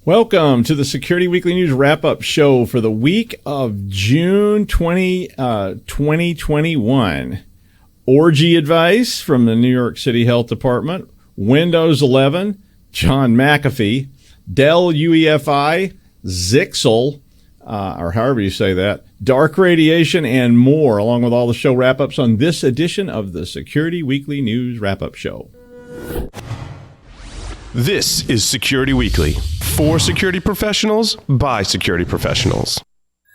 Welcome to the Security Weekly News Wrap-Up Show for the week of June 2021. Orgy advice from the New York City Health Department, Windows 11, John McAfee, Dell UEFI, Zyxel, or however you say that, DarkRadiation, and more, along with all the show wrap-ups on this edition of the Security Weekly News Wrap-Up Show. This is Security Weekly, for security professionals, by security professionals.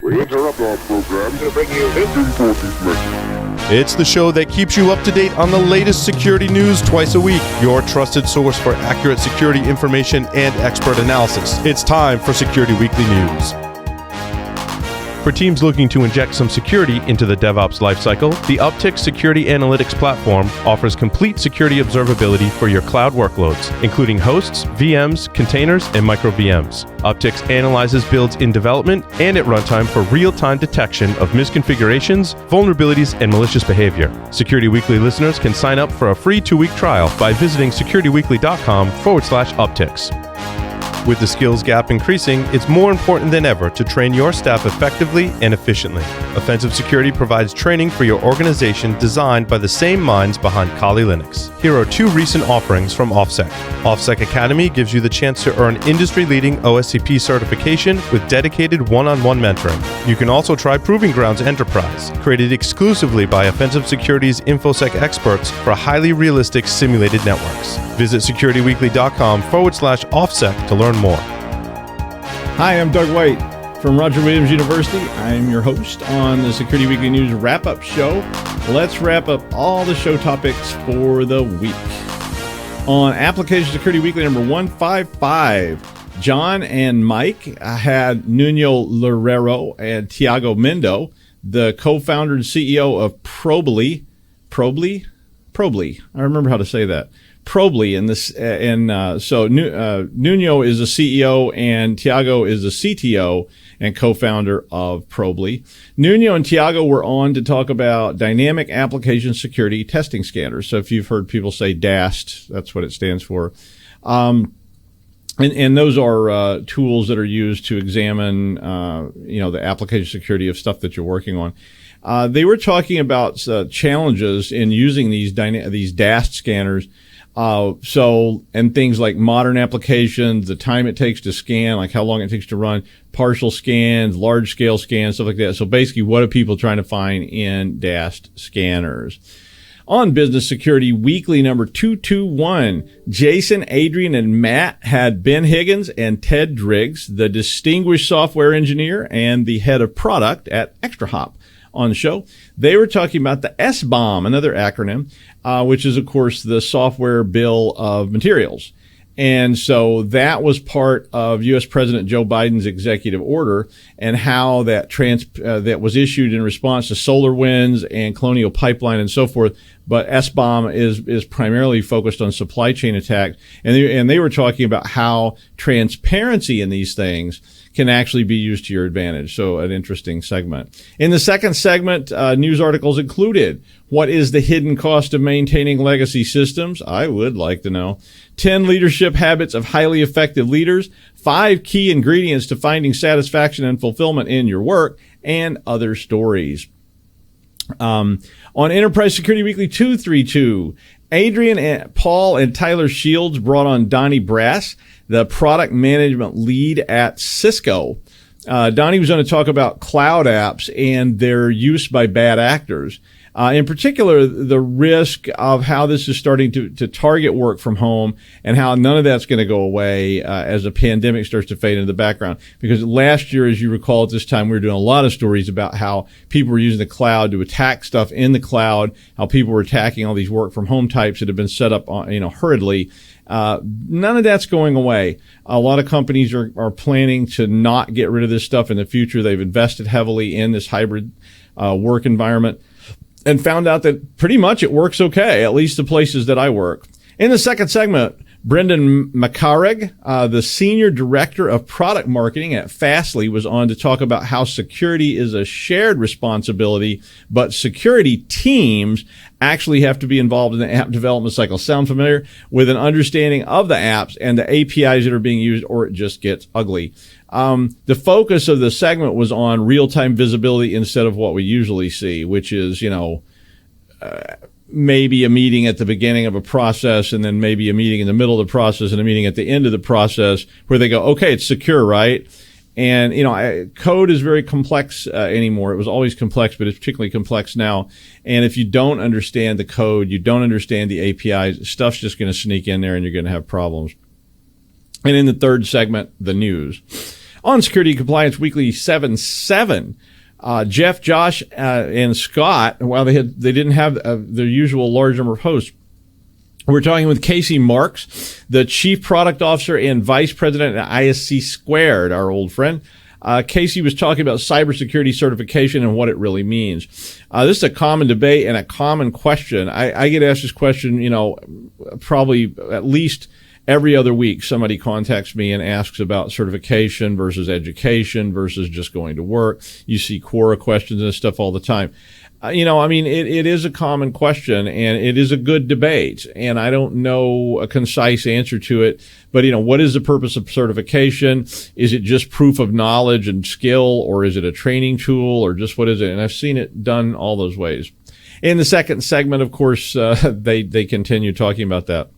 We interrupt our program to bring you this important message. It's the show that keeps you up to date on the latest security news twice a week, your trusted source for accurate security information and expert analysis. It's time for Security Weekly News. For teams looking to inject some security into the DevOps lifecycle, the Uptick Security Analytics platform offers complete security observability for your cloud workloads, including hosts, VMs, containers, and micro VMs. Uptick analyzes builds in development and at runtime for real-time detection of misconfigurations, vulnerabilities, and malicious behavior. Security Weekly listeners can sign up for a free 2-week trial by visiting securityweekly.com/upticks. With the skills gap increasing, it's more important than ever to train your staff effectively and efficiently. Offensive Security provides training for your organization designed by the same minds behind Kali Linux. Here are 2 recent offerings from OffSec. OffSec Academy gives you the chance to earn industry-leading OSCP certification with dedicated one-on-one mentoring. You can also try Proving Grounds Enterprise, created exclusively by Offensive Security's InfoSec experts for highly realistic simulated networks. Visit securityweekly.com/offsec to learn more. Hi, I'm Doug White from Roger Williams University. I'm your host on the Security Weekly News Wrap-Up Show. Let's wrap up all the show topics for the week. On Application Security Weekly number 155, John and Mike had Nuno Loureiro and Tiago Mendo, the co-founder and CEO of Probly. I remember how to say that. Probly, so Nuno is a CEO and Tiago is a CTO and co-founder of Probly. Nuno and Tiago were on to talk about dynamic application security testing scanners. So if you've heard people say DAST, that's what it stands for. And those are tools that are used to examine the application security of stuff that you're working on. They were talking about challenges in using these DAST scanners. And things like modern applications, the time it takes to scan, like how long it takes to run partial scans, large scale scans, stuff like that. So basically, what are people trying to find in DAST scanners? On Business Security Weekly number 221, Jason, Adrian, and Matt had Ben Higgins and Ted Driggs, the distinguished software engineer and the head of product at ExtraHop, on the show. They were talking about the SBOM, another acronym, which is, of course, the Software Bill of Materials. And so that was part of U.S. President Joe Biden's executive order and how that that was issued in response to SolarWinds and Colonial Pipeline and so forth. But SBOM is primarily focused on supply chain attacks. And they were talking about how transparency in these things can actually be used to your advantage. So an interesting segment. In the second segment, news articles included: what is the hidden cost of maintaining legacy systems? I would like to know. 10 leadership habits of highly effective leaders, 5 key ingredients to finding satisfaction and fulfillment in your work, and other stories. On Enterprise Security Weekly 232, Adrian, Paul, and Tyler Shields brought on Donnie Brass, the product management lead at Cisco. Donnie was going to talk about cloud apps and their use by bad actors. In particular, the risk of how this is starting to target work from home and how none of that's going to go away as the pandemic starts to fade into the background. Because last year, as you recall, at this time, we were doing a lot of stories about how people were using the cloud to attack stuff in the cloud, how people were attacking all these work from home types that have been set up, hurriedly. None of that's going away. A lot of companies are planning to not get rid of this stuff in the future. They've invested heavily in this hybrid work environment and found out that pretty much it works okay, at least the places that I work. In the second segment, Brendan McCarrig, the Senior Director of Product Marketing at Fastly, was on to talk about how security is a shared responsibility, but security teams actually have to be involved in the app development cycle. Sound familiar? With an understanding of the apps and the APIs that are being used, or it just gets ugly. The focus of the segment was on real-time visibility instead of what we usually see, which is, maybe a meeting at the beginning of a process and then maybe a meeting in the middle of the process and a meeting at the end of the process where they go, okay, it's secure, right? And, code is very complex anymore. It was always complex, but it's particularly complex now. And if you don't understand the code, you don't understand the APIs, stuff's just going to sneak in there and you're going to have problems. And in the third segment, the news. On Security Compliance Weekly 7-7, Jeff, Josh, and Scott, while they didn't have their usual large number of hosts, we're talking with Casey Marks, the Chief Product Officer and Vice President at ISC Squared, our old friend. Casey was talking about cybersecurity certification and what it really means. This is a common debate and a common question. I get asked this question, probably at least every other week. Somebody contacts me and asks about certification versus education versus just going to work. You see Quora questions and stuff all the time. It is a common question and it is a good debate, and I don't know a concise answer to it. But, what is the purpose of certification? Is it just proof of knowledge and skill, or is it a training tool, or just what is it? And I've seen it done all those ways. In the second segment, of course, they continue talking about that.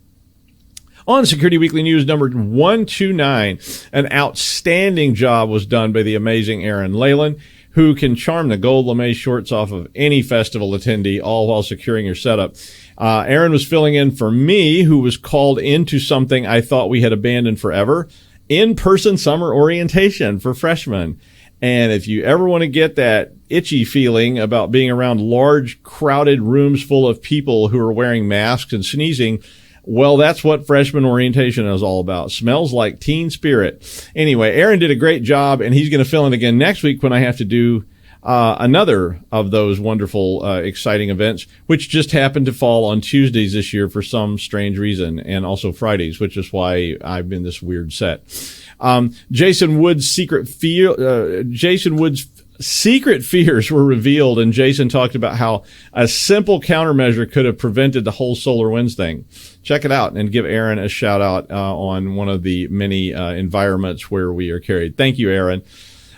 On Security Weekly News number 129, an outstanding job was done by the amazing Aaron Leyland, who can charm the gold lame shorts off of any festival attendee, all while securing your setup. Aaron was filling in for me, who was called into something I thought we had abandoned forever, in-person summer orientation for freshmen. And if you ever want to get that itchy feeling about being around large, crowded rooms full of people who are wearing masks and sneezing, well, that's what freshman orientation is all about. Smells like teen spirit. Anyway, Aaron did a great job, and he's going to fill in again next week when I have to do another of those wonderful, exciting events, which just happened to fall on Tuesdays this year for some strange reason, and also Fridays, which is why I've been this weird set. Jason Wood's secret fears were revealed, and Jason talked about how a simple countermeasure could have prevented the whole SolarWinds thing. Check it out and give Aaron a shout out on one of the many environments where we are carried. Thank you, Aaron.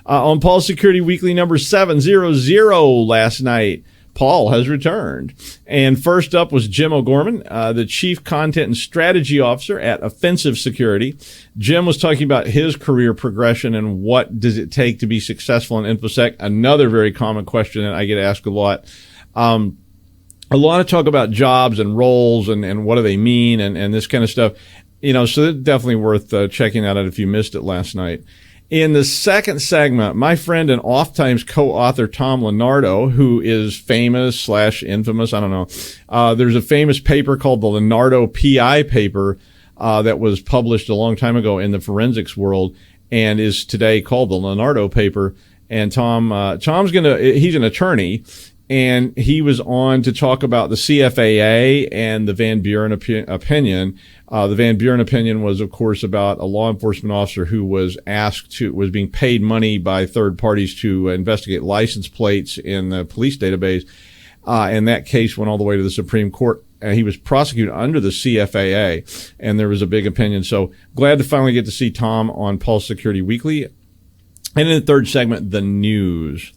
On Paul's Security Weekly number 700 last night, Paul has returned. And first up was Jim O'Gorman, the Chief Content and Strategy Officer at Offensive Security. Jim was talking about his career progression and what does it take to be successful in InfoSec. Another very common question that I get asked a lot. A lot of talk about jobs and roles and what do they mean and this kind of stuff. So it's definitely worth checking out if you missed it last night. In the second segment, my friend and oft-times co-author Tom Leonardo, who is famous/infamous, I don't know. There's a famous paper called the Leonardo PI paper that was published a long time ago in the forensics world and is today called the Leonardo paper. And he's an attorney, and he was on to talk about the CFAA and the Van Buren opinion. The Van Buren opinion was, of course, about a law enforcement officer who was was being paid money by third parties to investigate license plates in the police database. And that case went all the way to the Supreme Court. He was prosecuted under the CFAA, and there was a big opinion. So glad to finally get to see Tom on Pulse Security Weekly. And in the third segment, the news.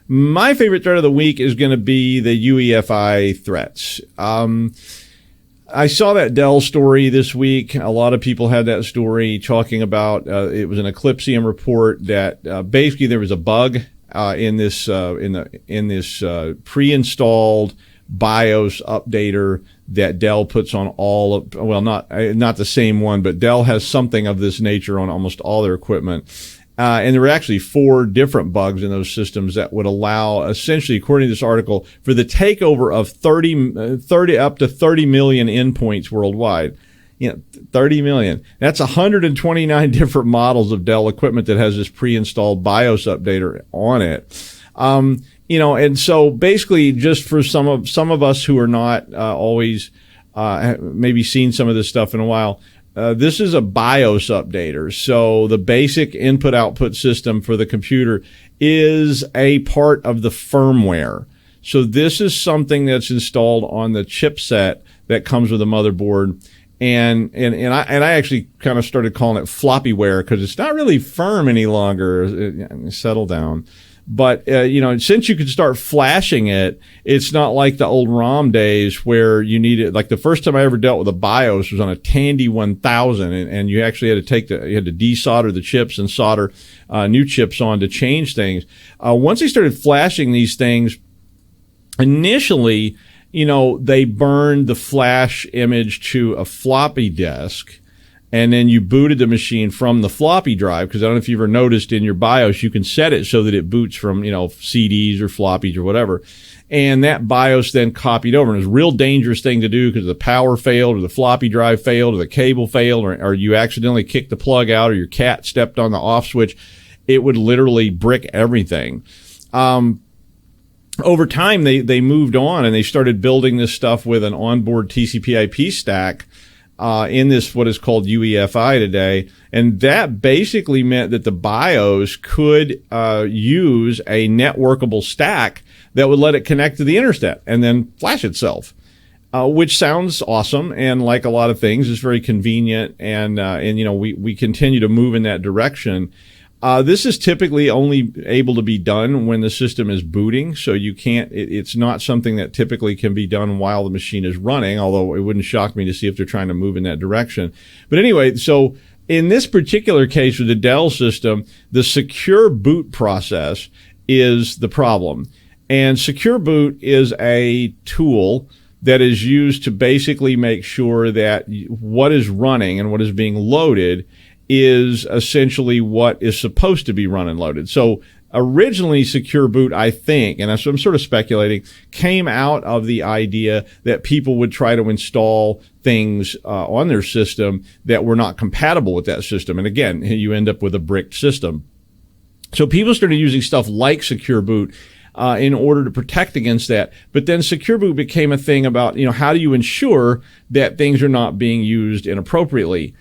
My favorite threat of the week is going to be the UEFI threats. I saw that Dell story this week. A lot of people had that story talking about it was an Eclipsium report that basically there was a bug in this pre-installed BIOS updater that Dell puts on all of, well, not the same one, but Dell has something of this nature on almost all their equipment. And there were actually 4 different bugs in those systems that would allow, essentially, according to this article, for the takeover of 30 up to 30 million endpoints worldwide. 30 million. That's 129 different models of Dell equipment that has this pre-installed BIOS updater on it. And so basically, just for some of us who are not always maybe seen some of this stuff in a while. This is a BIOS updater. So the basic input-output system for the computer is a part of the firmware. So this is something that's installed on the chipset that comes with a motherboard. And I actually kind of started calling it floppyware because it's not really firm any longer. Settle down. But, since you could start flashing it, it's not like the old ROM days where you needed, like the first time I ever dealt with a BIOS was on a Tandy 1000 and you actually had to you had to desolder the chips and solder, new chips on to change things. Once they started flashing these things, initially, they burned the flash image to a floppy disk. And then you booted the machine from the floppy drive, because I don't know if you've ever noticed in your BIOS, you can set it so that it boots from, CDs or floppies or whatever. And that BIOS then copied over. And it's a real dangerous thing to do because the power failed or the floppy drive failed or the cable failed or you accidentally kicked the plug out or your cat stepped on the off switch. It would literally brick everything. Over time, they moved on and they started building this stuff with an onboard TCP/IP stack. In this, what is called UEFI today. And that basically meant that the BIOS could use a networkable stack that would let it connect to the internet and then flash itself, which sounds awesome. And like a lot of things, is very convenient. And we continue to move in that direction. This is typically only able to be done when the system is booting. So you can't, it's not something that typically can be done while the machine is running, although it wouldn't shock me to see if they're trying to move in that direction. But anyway, so in this particular case with the Dell system, the secure boot process is the problem. And secure boot is a tool that is used to basically make sure that what is running and what is being loaded is essentially what is supposed to be run and loaded. So originally Secure Boot, I think, and I'm sort of speculating, came out of the idea that people would try to install things on their system that were not compatible with that system. And again, you end up with a bricked system. So people started using stuff like Secure Boot in order to protect against that. But then Secure Boot became a thing about, how do you ensure that things are not being used inappropriately?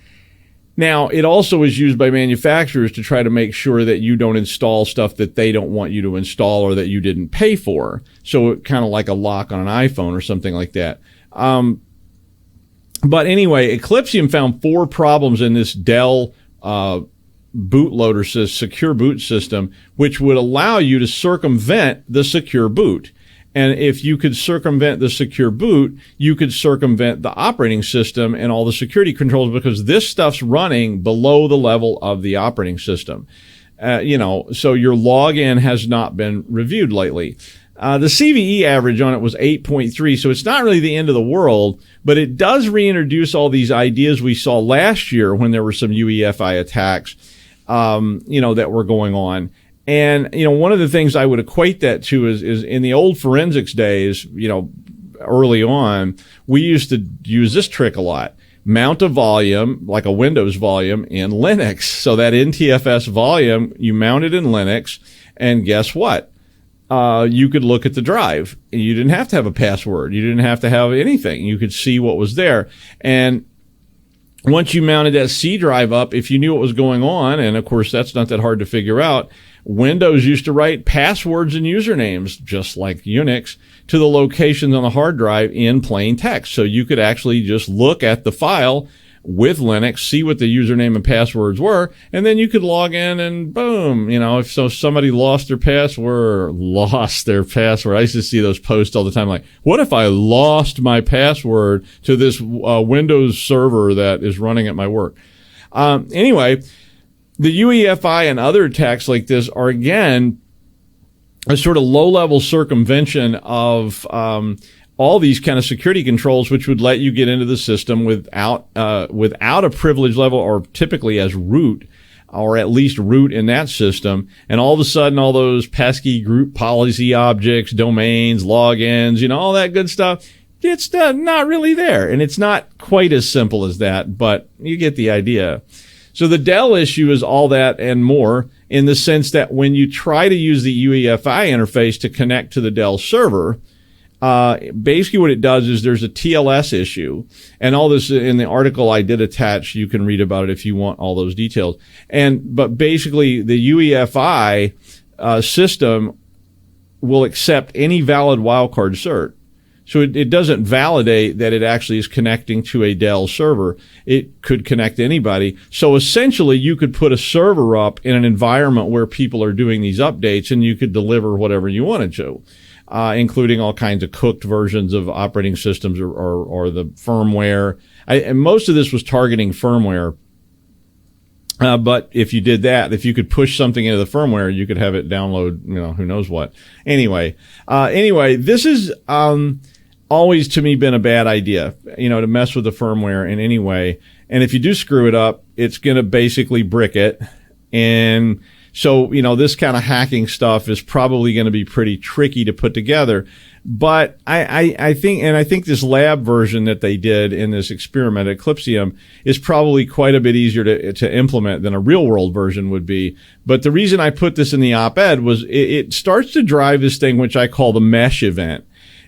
Now, it also is used by manufacturers to try to make sure that you don't install stuff that they don't want you to install or that you didn't pay for. So kind of like a lock on an iPhone or something like that. But anyway, Eclipsium found 4 problems in this Dell bootloader secure boot system, which would allow you to circumvent the secure boot. And if you could circumvent the secure boot, you could circumvent the operating system and all the security controls because this stuff's running below the level of the operating system. So your login has not been reviewed lately. The CVE average on it was 8.3, so it's not really the end of the world, but it does reintroduce all these ideas we saw last year when there were some UEFI attacks, that were going on. And, one of the things I would equate that to is in the old forensics days, early on, we used to use this trick a lot. Mount a volume, like a Windows volume, in Linux. So that NTFS volume, you mount it in Linux, and guess what? You could look at the drive. You didn't have to have a password. You didn't have to have anything. You could see what was there. And once you mounted that C drive up, if you knew what was going on, and of course that's not that hard to figure out, Windows used to write passwords and usernames, just like Unix, to the locations on the hard drive in plain text. So you could actually just look at the file with Linux, see what the username and passwords were, and then you could log in and boom, if somebody lost their password. I used to see those posts all the time like, what if I lost my password to this Windows server that is running at my work? Anyway, the UEFI and other attacks like this are, again, a sort of low-level circumvention of all these kind of security controls, which would let you get into the system without a privilege level, or typically as root, or at least root in that system. And all of a sudden, all those pesky group policy objects, domains, logins, all that good stuff, it's not really there. And it's not quite as simple as that, but you get the idea. So the Dell issue is all that and more, in the sense that when you try to use the UEFI interface to connect to the Dell server, basically what it does is there's a TLS issue, and all this in the article I did attach. You can read about it if you want all those details. But basically the UEFI system will accept any valid wildcard cert. So it doesn't validate that it actually is connecting to a Dell server. It could connect to anybody. So essentially, you could put a server up in an environment where people are doing these updates, and you could deliver whatever you wanted to, including all kinds of cooked versions of operating systems or the firmware. And most of this was targeting firmware. But if you did that, if you could push something into the firmware, you could have it download, who knows what. Anyway, this is always to me been a bad idea, to mess with the firmware in any way. And if you do screw it up, it's going to basically brick it. And so, this kind of hacking stuff is probably going to be pretty tricky to put together. But I think this lab version that they did in this experiment at Eclipsium is probably quite a bit easier to implement than a real world version would be. But the reason I put this in the op-ed was it starts to drive this thing, which I call the mesh event.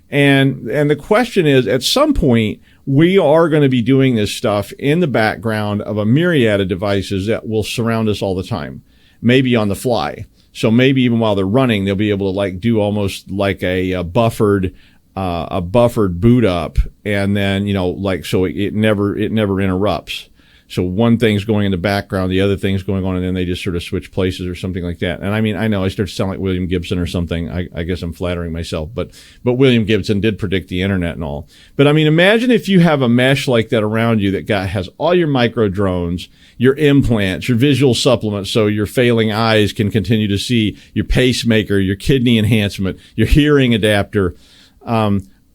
And the question is, at some point, we are going to be doing this stuff in the background of a myriad of devices that will surround us all the time, maybe on the fly. So maybe even while they're running, they'll be able to do almost like a buffered boot up, and then so it never interrupts. So one thing's going in the background, the other thing's going on, and then they just sort of switch places or something like that. And I know I start to sound like William Gibson or something. I guess I'm flattering myself, but William Gibson did predict the internet and all. But imagine if you have a mesh like that around you that has all your micro drones, your implants, your visual supplements, so your failing eyes can continue to see, your pacemaker, your kidney enhancement, your hearing adapter.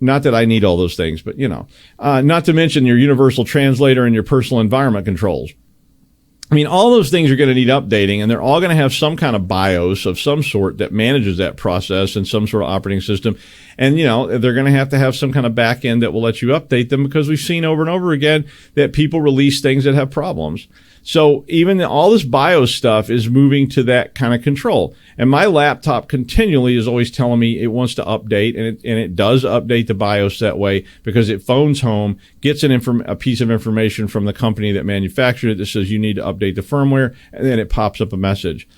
Not that I need all those things, but not to mention your universal translator and your personal environment controls. All those things are going to need updating, and they're all going to have some kind of BIOS of some sort that manages that process and some sort of operating system. And, they're going to have some kind of back end that will let you update them, because we've seen over and over again that people release things that have problems. So even all this BIOS stuff is moving to that kind of control. And my laptop continually is always telling me it wants to update, and it does update the BIOS that way, because it phones home, gets a piece of information from the company that manufactured it that says you need to update the firmware, and then it pops up a message.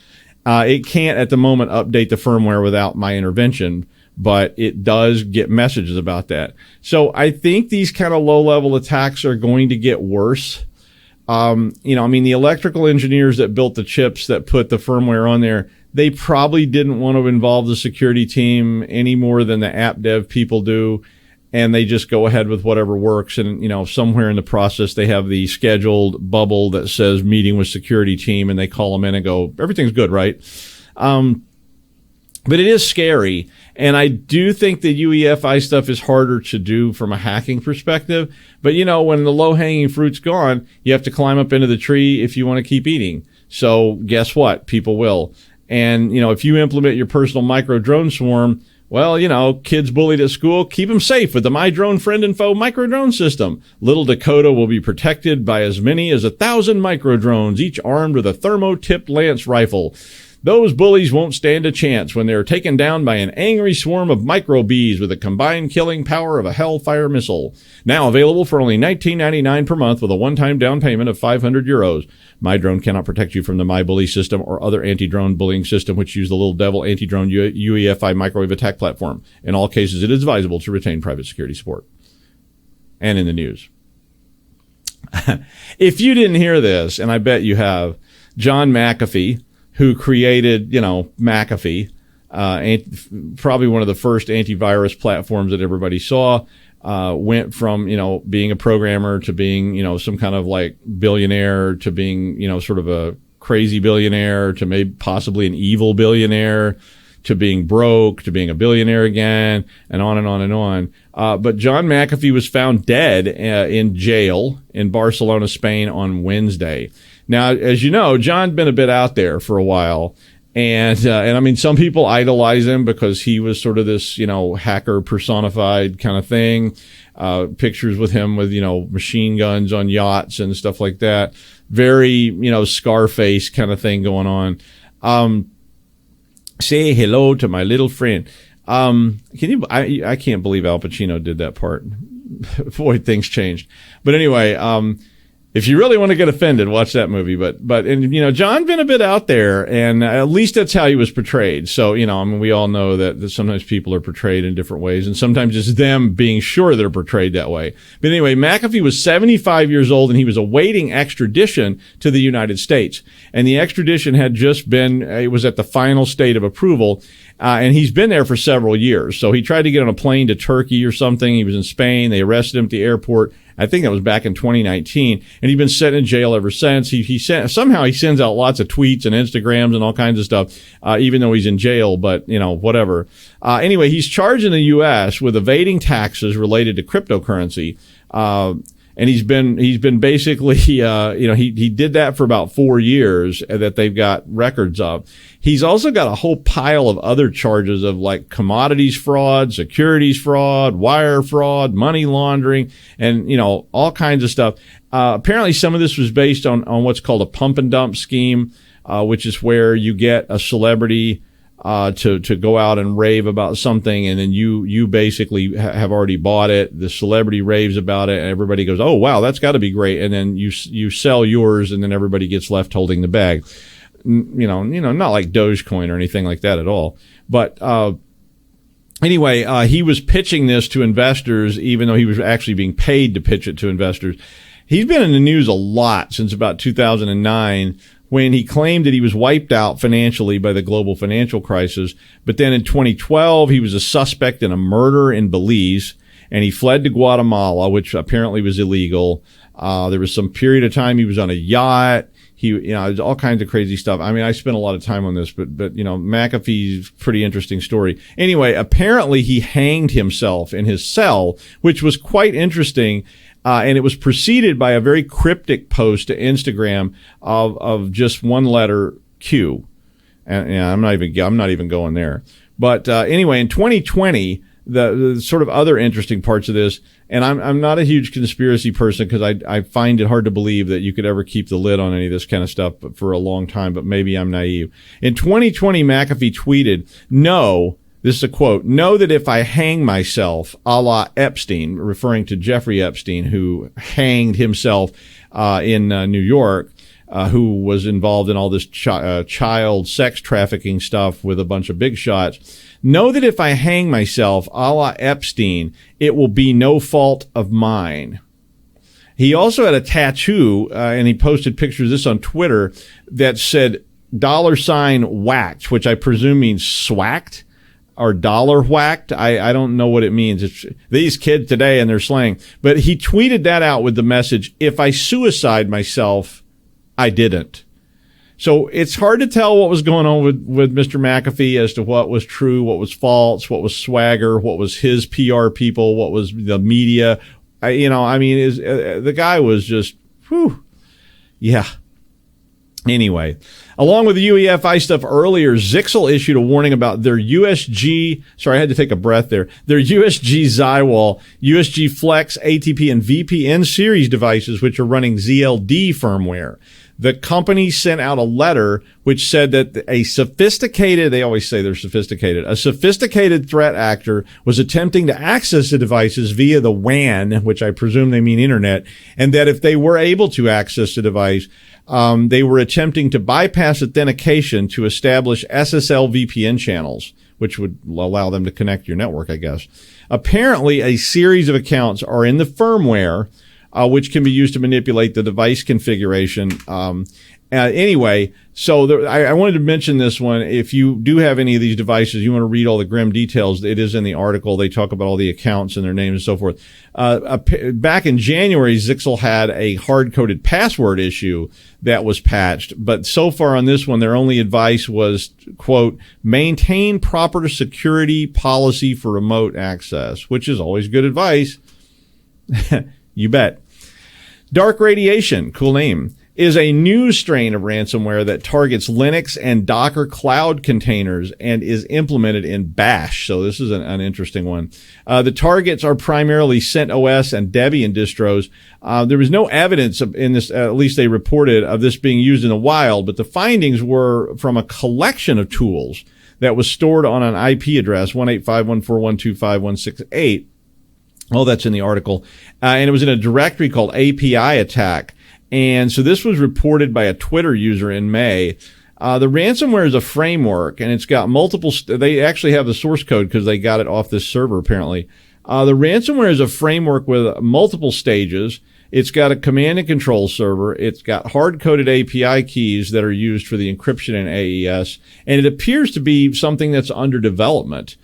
It can't at the moment update the firmware without my intervention, but it does get messages about that. So I think these kind of low-level attacks are going to get worse. The electrical engineers that built the chips that put the firmware on there, they probably didn't want to involve the security team any more than the app dev people do. And they just go ahead with whatever works. And, somewhere in the process, they have the scheduled bubble that says meeting with security team, and they call them in and go, everything's good, right? But it is scary. And I do think the UEFI stuff is harder to do from a hacking perspective. But, when the low-hanging fruit's gone, you have to climb up into the tree if you want to keep eating. So guess what? People will. And, if you implement your personal micro drone swarm, well, kids bullied at school, keep them safe with the My Drone Friend and Foe micro drone system. Little Dakota will be protected by as many as 1,000 micro drones, each armed with a thermo-tipped lance rifle. Those bullies won't stand a chance when they're taken down by an angry swarm of micro bees with a combined killing power of a Hellfire missile. Now available for only $19.99 per month with a one-time down payment of €500. My Drone cannot protect you from the My Bully system or other anti-drone bullying system which use the Little Devil anti-drone UEFI microwave attack platform. In all cases, it is advisable to retain private security support. And in the news. If you didn't hear this, and I bet you have, John McAfee, who created, McAfee, probably one of the first antivirus platforms that everybody saw, went from, being a programmer to being, some kind of like billionaire to being, sort of a crazy billionaire to maybe possibly an evil billionaire to being broke to being a billionaire again, and on and on and on. But John McAfee was found dead in jail in Barcelona, Spain on Wednesday. Now, as you know, John's been a bit out there for a while. And some people idolize him because he was sort of this, hacker personified kind of thing. Pictures with him with, machine guns on yachts and stuff like that. Very, Scarface kind of thing going on. Say hello to my little friend. I can't believe Al Pacino did that part. Boy, things changed. But anyway, if you really want to get offended, watch that movie. But John been a bit out there, and at least that's how he was portrayed. So, we all know that sometimes people are portrayed in different ways, and sometimes it's them being sure they're portrayed that way. But anyway, McAfee was 75 years old, and he was awaiting extradition to the United States. And the extradition had just been, it was at the final state of approval. And he's been there for several years. So he tried to get on a plane to Turkey or something. He was in Spain. They arrested him at the airport. I think that was back in 2019. And he's been sitting in jail ever since. Somehow he sends out lots of tweets and Instagrams and all kinds of stuff, even though he's in jail, but, whatever. Anyway, he's charged in the U.S. with evading taxes related to cryptocurrency. And he's been basically, he did that for about 4 years that they've got records of. He's also got a whole pile of other charges of like commodities fraud, securities fraud, wire fraud, money laundering, and, all kinds of stuff. Apparently some of this was based on what's called a pump and dump scheme, which is where you get a celebrity to go out and rave about something, and then you basically have already bought it. The celebrity raves about it, and everybody goes, "Oh wow, that's got to be great." And then you sell yours, and then everybody gets left holding the bag. Not like Dogecoin or anything like that at all. But anyway, he was pitching this to investors, even though he was actually being paid to pitch it to investors. He's been in the news a lot since about 2009. When he claimed that he was wiped out financially by the global financial crisis. But then in 2012, he was a suspect in a murder in Belize, and he fled to Guatemala, which apparently was illegal. There was some period of time he was on a yacht. All kinds of crazy stuff. I spent a lot of time on this, but McAfee's pretty interesting story. Anyway, apparently he hanged himself in his cell, which was quite interesting. And it was preceded by a very cryptic post to Instagram of just one letter Q. And I'm not even going there. But anyway, in 2020, the sort of other interesting parts of this, and I'm not a huge conspiracy person because I find it hard to believe that you could ever keep the lid on any of this kind of stuff for a long time, but maybe I'm naive. In 2020, McAfee tweeted, "No." This is a quote. "Know that if I hang myself, a la Epstein," referring to Jeffrey Epstein, who hanged himself in New York, who was involved in all this child sex trafficking stuff with a bunch of big shots. "Know that if I hang myself, a la Epstein, it will be no fault of mine." He also had a tattoo, and he posted pictures of this on Twitter, that said $ whacked, which I presume means swacked. Or dollar whacked. I don't know what it means. It's these kids today and their slang. But he tweeted that out with the message, "If I suicide myself, I didn't." So it's hard to tell what was going on with Mr. McAfee as to what was true, what was false, what was swagger, what was his PR people, what was the media. The guy was just, whew. Yeah. Anyway, along with the UEFI stuff earlier, Zyxel issued a warning about their USG, sorry, I had to take a breath there, their USG Zywall, USG Flex, ATP, and VPN series devices, which are running ZLD firmware. The company sent out a letter which said that a sophisticated, they always say they're sophisticated, a sophisticated threat actor was attempting to access the devices via the WAN, which I presume they mean internet, and that if they were able to access the device, they were attempting to bypass authentication to establish SSL VPN channels, which would allow them to connect your network, I guess. Apparently, a series of accounts are in the firmware, which can be used to manipulate the device configuration. Anyway, so I wanted to mention this one. If you do have any of these devices, you want to read all the grim details, it is in the article. They talk about all the accounts and their names and so forth. Back in January, Zyxel had a hard-coded password issue that was patched. But so far on this one, their only advice was, quote, "maintain proper security policy for remote access," which is always good advice. You bet. DarkRadiation, cool name, is a new strain of ransomware that targets Linux and Docker cloud containers and is implemented in Bash. So this is an interesting one. The targets are primarily CentOS and Debian distros. There was no evidence in this, at least they reported, of this being used in the wild, but the findings were from a collection of tools that was stored on an IP address, 185.141.25.168. Oh, that's in the article. And it was in a directory called API attack. And so this was reported by a Twitter user in May. The ransomware is a framework, and it's got multiple, they actually have the source code because they got it off this server apparently. The ransomware is a framework with multiple stages. It's got a command and control server. It's got hard-coded API keys that are used for the encryption in AES, and it appears to be something that's under development.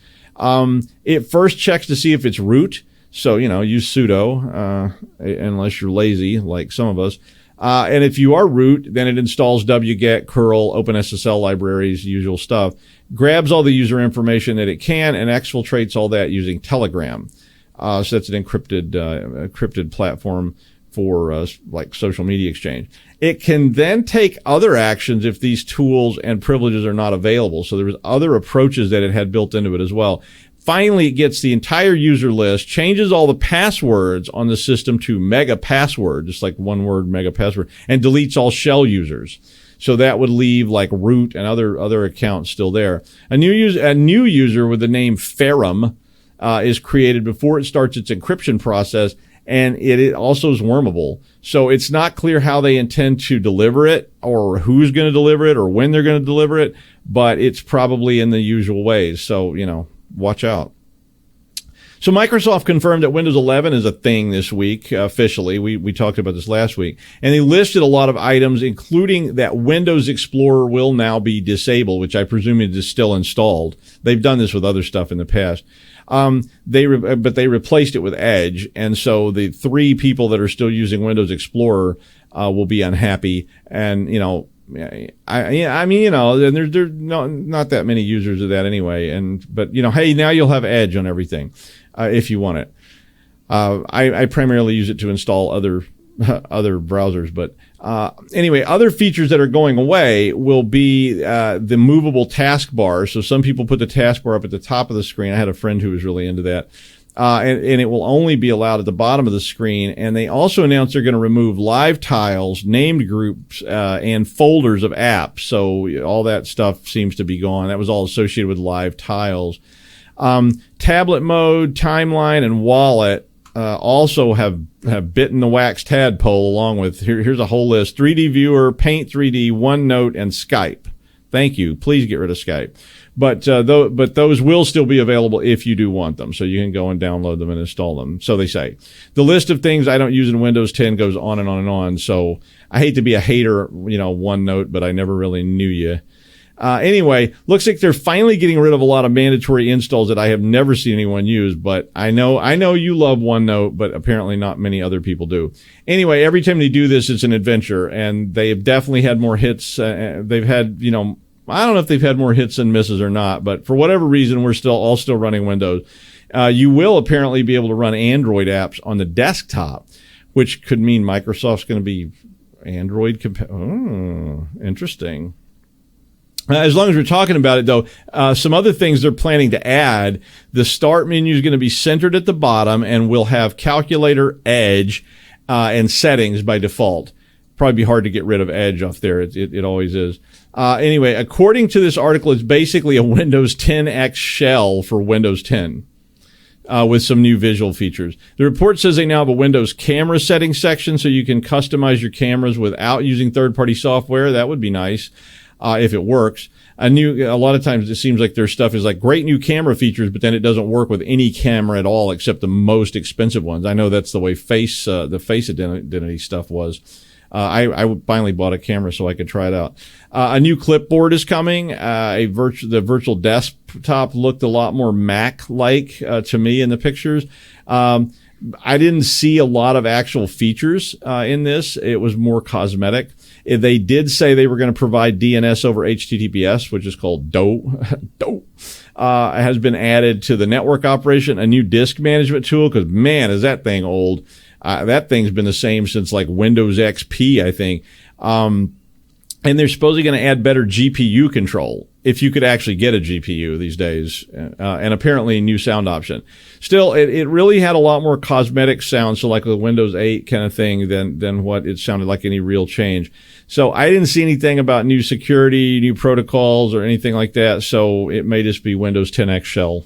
It first checks to see if it's root. So, use sudo, unless you're lazy, like some of us. And if you are root, then it installs wget, curl, OpenSSL libraries, usual stuff, grabs all the user information that it can, and exfiltrates all that using Telegram. So that's an encrypted platform for like social media exchange. It can then take other actions if these tools and privileges are not available. So there was other approaches that it had built into it as well. Finally, it gets the entire user list, changes all the passwords on the system to mega password, just like one word mega password, and deletes all shell users. So that would leave like root and other accounts still there. A new user with the name Ferrum is created before it starts its encryption process, and it also is wormable. So it's not clear how they intend to deliver it or who's going to deliver it or when they're going to deliver it, but it's probably in the usual ways. So, watch out. So Microsoft confirmed that Windows 11 is a thing this week, officially. We talked about this last week. And they listed a lot of items, including that Windows Explorer will now be disabled, which I presume it is still installed. They've done this with other stuff in the past. But they replaced it with Edge. And so the 3 people that are still using Windows Explorer, will be unhappy. And, and there's not that many users of that anyway. But hey, now you'll have Edge on everything, if you want it. I primarily use it to install other browsers, but, anyway, other features that are going away will be, the movable taskbar. So some people put the taskbar up at the top of the screen. I had a friend who was really into that. And it will only be allowed at the bottom of the screen. And they also announced they're going to remove live tiles, named groups, and folders of apps. So all that stuff seems to be gone. That was all associated with live tiles. Tablet mode, timeline, and wallet, also have bitten the wax tadpole along with, here's a whole list: 3D Viewer, Paint 3D, OneNote, and Skype. Thank you. Please get rid of Skype. But those will still be available if you do want them. So you can go and download them and install them. So they say. The list of things I don't use in Windows 10 goes on and on and on. So I hate to be a hater, OneNote, but I never really knew you. Anyway, looks like they're finally getting rid of a lot of mandatory installs that I have never seen anyone use, but I know you love OneNote, but apparently not many other people do. Anyway, every time they do this, it's an adventure, and they've definitely had more hits. They've had, I don't know if they've had more hits and misses or not, but for whatever reason, we're all still running Windows. You will apparently be able to run Android apps on the desktop, which could mean Microsoft's going to be Android interesting. As long as we're talking about it, though, some other things they're planning to add. The start menu is going to be centered at the bottom, and we'll have calculator, Edge, and settings by default. Probably be hard to get rid of Edge off there. It always is. Anyway, according to this article, it's basically a Windows 10X shell for Windows 10. With some new visual features. The report says they now have a Windows camera settings section, so you can customize your cameras without using third-party software. That would be nice. If it works. A lot of times it seems like their stuff is like great new camera features, but then it doesn't work with any camera at all except the most expensive ones. I know that's the way the face identity stuff was. I finally bought a camera so I could try it out. A new clipboard is coming. The virtual desktop looked a lot more Mac-like, to me in the pictures. I didn't see a lot of actual features, in this. It was more cosmetic. They did say they were going to provide DNS over HTTPS, which is called DOE. Has been added to the network operation. A new disk management tool, because man, is that thing old. That thing's been the same since like Windows XP, I think. And they're supposedly going to add better GPU control, if you could actually get a GPU these days, and apparently a new sound option. Still, it really had a lot more cosmetic sound, so like the Windows 8 kind of thing, than what it sounded like any real change. So I didn't see anything about new security, new protocols, or anything like that, so it may just be Windows 10X shell,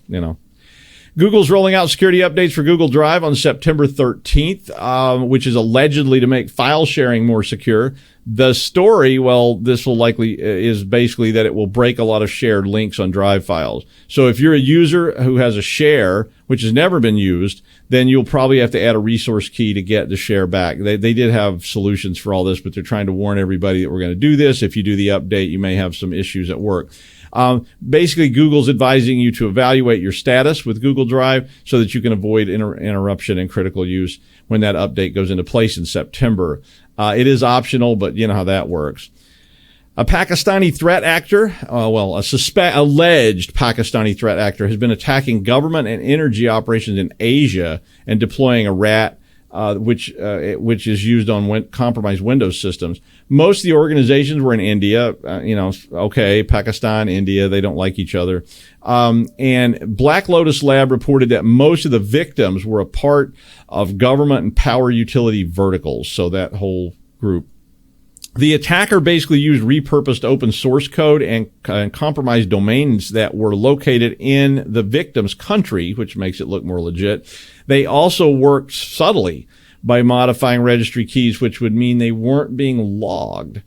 Google's rolling out security updates for Google Drive on September 13th, which is allegedly to make file sharing more secure. The story, well, this will likely is basically that it will break a lot of shared links on Drive files. So if you're a user who has a share, which has never been used, then you'll probably have to add a resource key to get the share back. They did have solutions for all this, but they're trying to warn everybody that we're going to do this. If you do the update, you may have some issues at work. Basically, Google's advising you to evaluate your status with Google Drive so that you can avoid interruption and critical use when that update goes into place in September. It is optional, but you know how that works. A Pakistani threat actor, alleged Pakistani threat actor, has been attacking government and energy operations in Asia and deploying a rat, which is used on compromised Windows systems. Most of the organizations were in India. Pakistan, India, they don't like each other. And Black Lotus Lab reported that most of the victims were a part of government and power utility verticals. So that whole group. The attacker basically used repurposed open source code and compromised domains that were located in the victim's country, which makes it look more legit. They also worked subtly by modifying registry keys, which would mean they weren't being logged.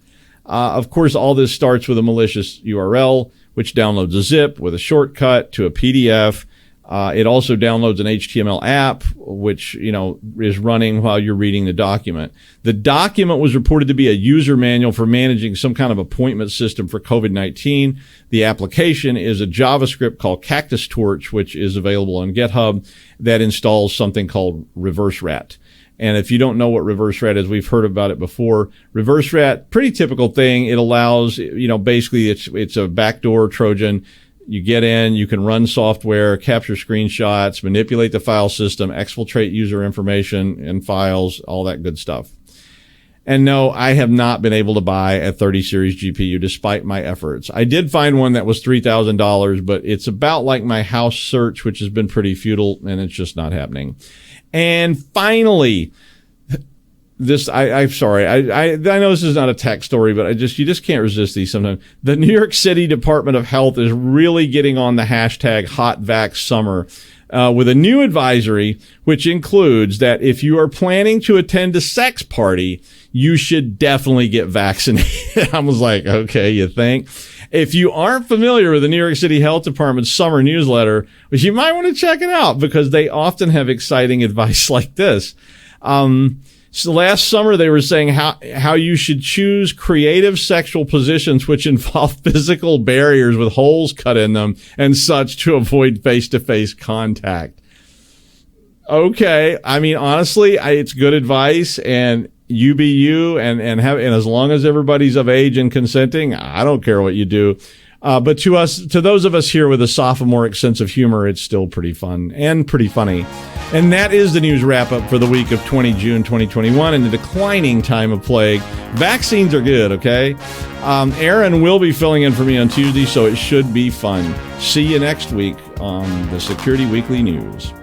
Of course, all this starts with a malicious URL, which downloads a zip with a shortcut to a PDF. It also downloads an HTML app, which, is running while you're reading the document. The document was reported to be a user manual for managing some kind of appointment system for COVID-19. The application is a JavaScript called Cactus Torch, which is available on GitHub, that installs something called ReverseRat. And if you don't know what ReverseRat is, we've heard about it before. ReverseRat, pretty typical thing. It allows, basically it's a backdoor Trojan. You get in, you can run software, capture screenshots, manipulate the file system, exfiltrate user information and files, all that good stuff. And no, I have not been able to buy a 30 series GPU despite my efforts. I did find one that was $3,000, but it's about like my house search, which has been pretty futile, and it's just not happening. And finally, I'm sorry. I know this is not a tech story, but you just can't resist these sometimes. The New York City Department of Health is really getting on the hashtag #HotVaxSummer with a new advisory, which includes that if you are planning to attend a sex party, you should definitely get vaccinated. I was like, okay, you think? If you aren't familiar with the New York City Health Department's summer newsletter, you might want to check it out because they often have exciting advice like this. So last summer they were saying how you should choose creative sexual positions which involve physical barriers with holes cut in them and such to avoid face-to-face contact. Okay, I mean honestly, it's good advice, and you be you, and as long as everybody's of age and consenting, I don't care what you do. But to those of us here with a sophomoric sense of humor, it's still pretty fun and pretty funny. And that is the news wrap-up for the week of 20 June 2021 in the declining time of plague. Vaccines are good, okay? Aaron will be filling in for me on Tuesday, so it should be fun. See you next week on the Security Weekly News.